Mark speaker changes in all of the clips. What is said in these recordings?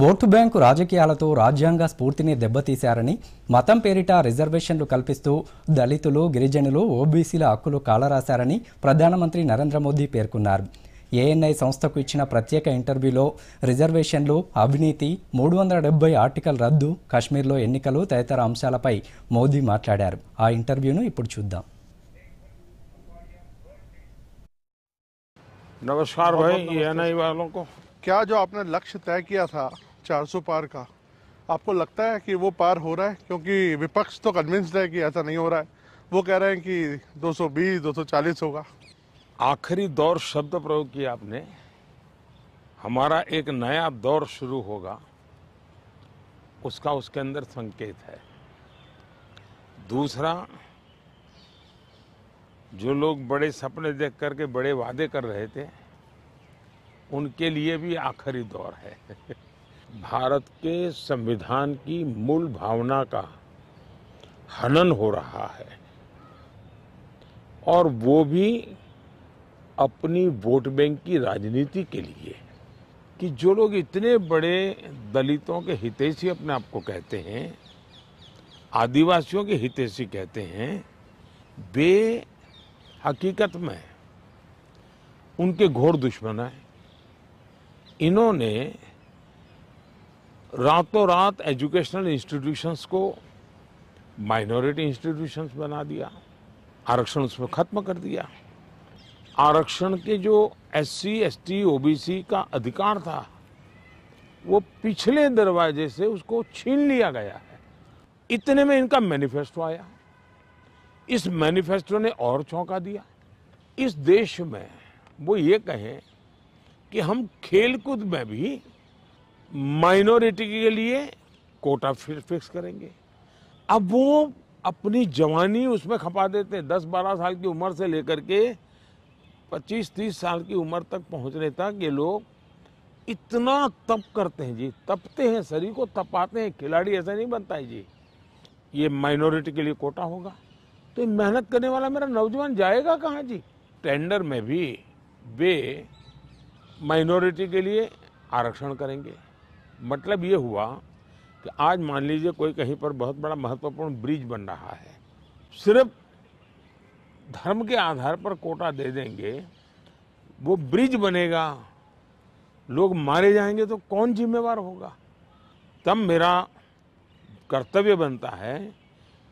Speaker 1: Vote bank రాజకీయాలతో రాజ్యాంగ స్ఫూర్తిని దెబ్బతీశారని, మతం పేరిట రిజర్వేషన్లు కల్పిస్తూ దళితులు, గిరిజనులు, ఓబీసీల హక్కులు కాలరాశారని ప్రధానమంత్రి నరేంద్ర మోదీ పేర్కొన్నారు. ఏఎన్ఐ సంస్థకు ఇచ్చిన ప్రత్యేక ఇంటర్వ్యూలో రిజర్వేషన్లు, అవినీతి, 370 ఆర్టికల్ రద్దు, కశ్మీర్లో ఎన్నికలు తదితర అంశాలపై మోదీ మాట్లాడారు. ఆ ఇంటర్వ్యూను ఇప్పుడు చూద్దాం.
Speaker 2: नमस्कार भाई, एएनआई वालों को
Speaker 3: क्या जो आपने लक्ष्य तय किया था 400 पार का, आपको लगता है कि वो पार हो रहा है? क्योंकि विपक्ष तो कन्विंस्ड है कि ऐसा नहीं हो रहा है। वो कह रहे हैं कि 220 240 होगा।
Speaker 2: आखिरी दौर शब्द प्रयोग किया आपने। हमारा एक नया दौर शुरू होगा, उसका उसके अंदर संकेत है। दूसरा, जो लोग बड़े सपने देख करके बड़े वादे कर रहे थे, उनके लिए भी आखिरी दौर है। भारत के संविधान की मूल भावना का हनन हो रहा है, और वो भी अपनी वोट बैंक की राजनीति के लिए। कि जो लोग इतने बड़े दलितों के हितैषी अपने आप को कहते हैं, आदिवासियों के हितैषी कहते हैं, वे हकीकत में उनके घोर दुश्मन हैं। इन्होंने रातों रात एजुकेशनल इंस्टीट्यूशंस को माइनॉरिटी इंस्टीट्यूशंस बना दिया, आरक्षण उसमें खत्म कर दिया। आरक्षण के जो एससी, एसटी, ओबीसी का अधिकार था, वो पिछले दरवाजे से उसको छीन लिया गया है। इतने में इनका मैनिफेस्टो आया। इस मैनिफेस्टो ने और चौंका दिया। इस देश में वो ये कहें कि हम खेलकूद में भी माइनॉरिटी के लिए कोटा फिक्स करेंगे। अब वो अपनी जवानी उसमें खपा देते हैं। 10-12 साल की उम्र से लेकर के 25-30 साल की उम्र तक पहुंचने तक ये लोग इतना तप करते हैं जी, तपते हैं, शरीर को तपाते हैं। खिलाड़ी ऐसा नहीं बनता है जी। ये माइनॉरिटी के लिए कोटा होगा तो मेहनत करने वाला मेरा नौजवान जाएगा कहाँ जी? टेंडर में भी वे माइनॉरिटी के लिए आरक्षण करेंगे। मतलब ये हुआ कि आज मान लीजिए कोई कहीं पर बहुत बड़ा महत्वपूर्ण ब्रिज बन रहा है, सिर्फ धर्म के आधार पर कोटा दे देंगे, वो ब्रिज बनेगा, लोग मारे जाएंगे तो कौन जिम्मेवार होगा? तब मेरा कर्तव्य बनता है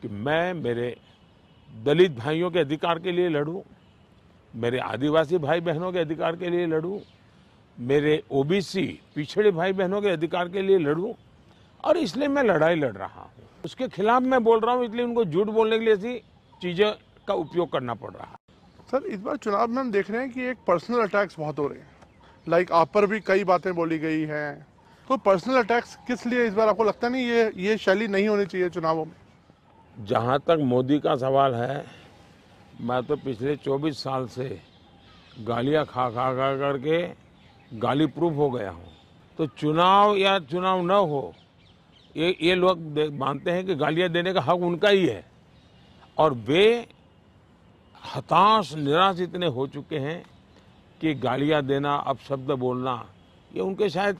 Speaker 2: कि मैं मेरे दलित भाइयों के अधिकार के लिए लड़ूं, मेरे आदिवासी भाई बहनों के अधिकार के लिए लड़ूं, मेरे ओबीसी पिछड़े भाई बहनों के अधिकार के लिए लड़ूं। और इसलिए मैं लड़ाई लड़ रहा हूं। उसके खिलाफ मैं बोल रहा हूं, इसलिए उनको झूठ बोलने के लिए ऐसी चीजें का उपयोग करना पड़ रहा है।
Speaker 3: सर, इस बार चुनाव में हम देख रहे हैं कि एक पर्सनल अटैक्स बहुत हो रहे हैं। लाइक आप पर भी कई बातें बोली गई हैं, तो पर्सनल अटैक्स किस लिए इस बार? आपको लगता नहीं ये शैली नहीं होनी चाहिए चुनावों में?
Speaker 2: जहाँ तक मोदी का सवाल है, मैं तो पिछले 24 साल से गालियाँ खा करके गाली प्रूफ हो गया हूँ। तो चुनाव या चुनाव न हो, ये लोग मानते हैं कि गालियाँ देने का हक उनका ही है, और वे हताश निराश इतने हो चुके हैं कि गालियाँ देना, अपशब्द बोलना, ये उनके शायद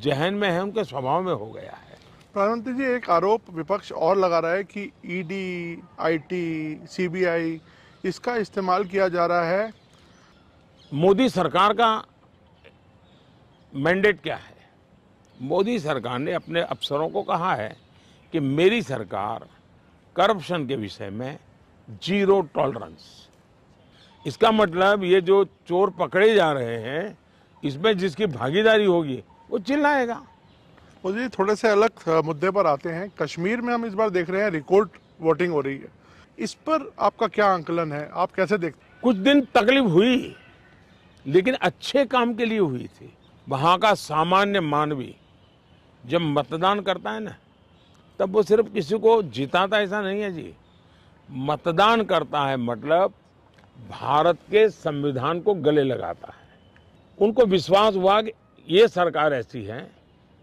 Speaker 2: जहन में है, उनके स्वभाव में हो गया है।
Speaker 3: प्रधानमंत्री जी, एक आरोप विपक्ष और लगा रहा है कि ईडी, आईटी, सीबीआई, इसका इस्तेमाल किया जा रहा है।
Speaker 2: मोदी सरकार का मैंडेट क्या है? मोदी सरकार ने अपने अफसरों को कहा है कि मेरी सरकार करप्शन के विषय में जीरो टॉलरेंस। इसका मतलब ये जो चोर पकड़े जा रहे हैं, इसमें जिसकी भागीदारी होगी वो चिल्लाएगा।
Speaker 3: मुझे थोड़े से अलग मुद्दे पर आते हैं। कश्मीर में हम इस बार देख रहे हैं रिकॉर्ड वोटिंग हो रही है। इस पर आपका क्या आंकलन है? आप कैसे देखते हैं?
Speaker 2: कुछ दिन तकलीफ हुई, लेकिन अच्छे काम के लिए हुई थी। वहाँ का सामान्य मानवी जब मतदान करता है ना, तब वो सिर्फ किसी को जिताता ऐसा नहीं है जी। मतदान करता है मतलब भारत के संविधान को गले लगाता है। उनको विश्वास हुआ कि ये सरकार ऐसी है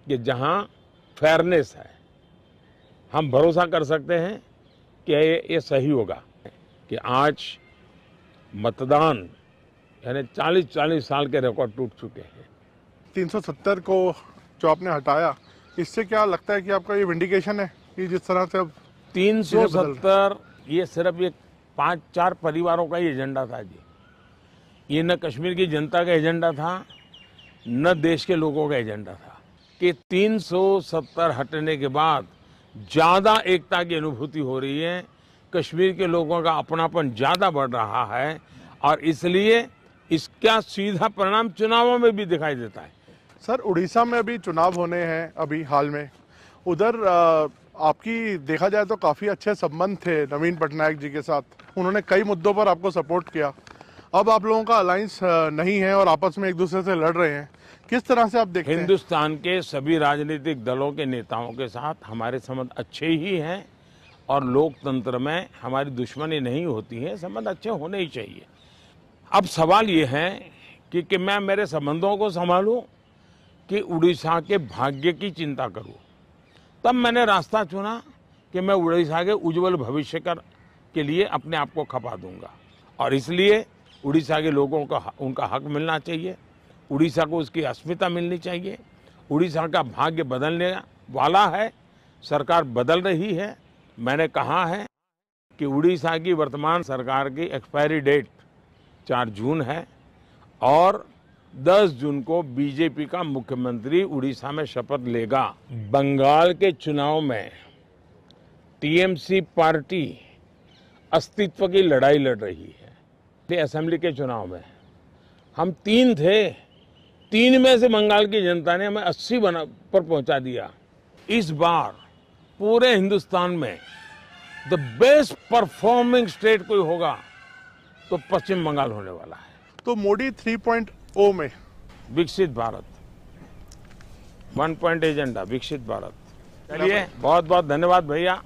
Speaker 2: कि जहाँ फेयरनेस है, हम भरोसा कर सकते हैं कि ये सही होगा। कि आज मतदान यानी 40-40 साल के रिकॉर्ड टूट चुके हैं।
Speaker 3: 370 को जो आपने हटाया, इससे क्या लगता है कि आपका ये विंडिकेशन है कि जिस तरह से अब
Speaker 2: 370 ये सिर्फ एक 5-4 परिवारों का ही एजेंडा था जी। ये न कश्मीर की जनता का एजेंडा था, न देश के लोगों का एजेंडा था कि 370 हटने के बाद ज्यादा एकता की अनुभूति हो रही है, कश्मीर के लोगों का अपनापन ज्यादा बढ़ रहा है और इसलिए इसका सीधा परिणाम चुनावों में भी दिखाई देता है।
Speaker 3: सर, उड़ीसा में अभी चुनाव होने हैं अभी हाल में, उधर आपकी देखा जाए तो काफ़ी अच्छे संबंध थे नवीन पटनायक जी के साथ, उन्होंने कई मुद्दों पर आपको सपोर्ट किया। अब आप लोगों का अलायंस नहीं है और आपस में एक दूसरे से लड़ रहे हैं, किस तरह से आप देखते हैं?
Speaker 2: हिंदुस्तान के सभी राजनीतिक दलों के नेताओं के साथ हमारे संबंध अच्छे ही हैं और लोकतंत्र में हमारी दुश्मनी नहीं होती है, संबंध अच्छे होने ही चाहिए। अब सवाल ये है कि मैं मेरे संबंधों को संभालूं कि उड़ीसा के भाग्य की चिंता करूं। तब मैंने रास्ता चुना कि मैं उड़ीसा के उज्जवल भविष्य के लिए अपने आप को खपा दूंगा और इसलिए उड़ीसा के लोगों को उनका हक मिलना चाहिए, उड़ीसा को उसकी अस्मिता मिलनी चाहिए। उड़ीसा का भाग्य बदलने वाला है, सरकार बदल रही है। मैंने कहा है कि उड़ीसा की वर्तमान सरकार की एक्सपायरी डेट 4 जून है और 10 जून को बीजेपी का मुख्यमंत्री उड़ीसा में शपथ लेगा। बंगाल के चुनाव में टीएमसी पार्टी अस्तित्व की लड़ाई लड़ रही है। असेंबली के चुनाव में हम 3 थे, 3 में से बंगाल की जनता ने हमें 80 पर पहुंचा दिया। इस बार पूरे हिंदुस्तान में द बेस्ट परफॉर्मिंग स्टेट कोई होगा तो पश्चिम बंगाल होने वाला है।
Speaker 3: तो मोदी 3.0 में
Speaker 2: विकसित भारत 1 पॉइंट एजेंडा, विकसित भारत। चलिए, बहुत बहुत धन्यवाद भैया।